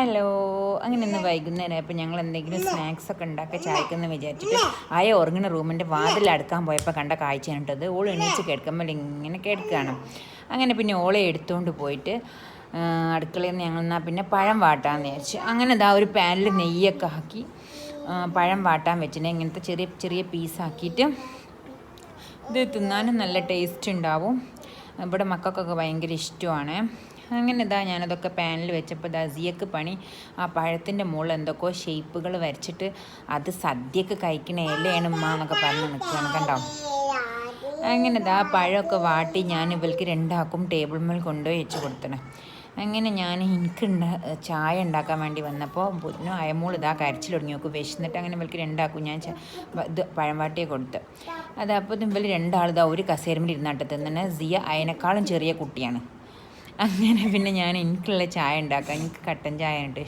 Hello, അങ്ങനെ ഇന്ന് വൈകുന്നേരം അപ്പോൾ ഞങ്ങൾ എന്തെങ്കിലും സ്നാക്സൊക്കെ ഉണ്ടാക്കി ചായക്കെന്ന് വിചാരിച്ചിട്ട് ഉറങ്ങുന്ന റൂമിൻ്റെ വാതിൽ അടുക്കാൻ പോയപ്പോൾ കണ്ട കാഴ്ചയാണ് കേട്ടത്. ഓൾ എണീച്ച് കിടക്കുമ്പോൾ ഇങ്ങനെ കിടക്കുകയാണ്. അങ്ങനെ പിന്നെ ഓളെ എടുത്തുകൊണ്ട് പോയിട്ട് അടുക്കളയിൽ നിന്ന് ഞങ്ങൾ എന്നാൽ പിന്നെ പഴം വാട്ടാന്ന് വിചാരിച്ചു. അങ്ങനെ ഒരു പാനിൽ നെയ്യൊക്കെ ആക്കി പഴം വാട്ടാൻ വെച്ചിട്ട് ഇങ്ങനത്തെ ചെറിയ ചെറിയ പീസാക്കിയിട്ട് ഇത് തിന്നാനും നല്ല ടേസ്റ്റ് ഉണ്ടാവും. ഇവിടെ മക്കൾക്കൊക്കെ ഭയങ്കര ഇഷ്ടമാണ്. അങ്ങനെ ഞാനതൊക്കെ പാനിൽ വെച്ചപ്പോൾ സിയക്ക് പണി ആ പഴത്തിൻ്റെ മുകളിൽ എന്തൊക്കെയോ ഷേപ്പുകൾ വരച്ചിട്ട് അത് സദ്യക്ക് കഴിക്കണ ഇലയാണ് ഉമ്മ എന്നൊക്കെ പറഞ്ഞ് നിൽക്കുകയാണ്. കണ്ടോ? അങ്ങനെ പഴമൊക്കെ വാട്ടി ഞാൻ ഇവൾക്ക് രണ്ടാക്കും ടേബിൾ മേൽ കൊണ്ടുപോയി വെച്ച് കൊടുത്തണം. അങ്ങനെ ഞാൻ എനിക്ക് ചായ ഉണ്ടാക്കാൻ വേണ്ടി വന്നപ്പോൾ പൊന്നു അയമോൾ കരച്ചിൽ തുടങ്ങി നോക്കും. വിശന്നിട്ട് അങ്ങനെ ഇവൾക്ക് രണ്ടാക്കും ഞാൻ ഇത് പഴം വാട്ടിയെ കൊടുത്ത്. അപ്പോൾ ഇവർ രണ്ടാൾ ഒരു കസേരമിൽ ഇരുന്നാട്ട് തിന്നെ. സിയ അതിനേക്കാളും ചെറിയ കുട്ടിയാണ്. അങ്ങനെ പിന്നെ ഞാൻ എനിക്കുള്ള ചായ ഉണ്ടാക്കാം. എനിക്ക് കട്ടൻ ചായ ഉണ്ട്.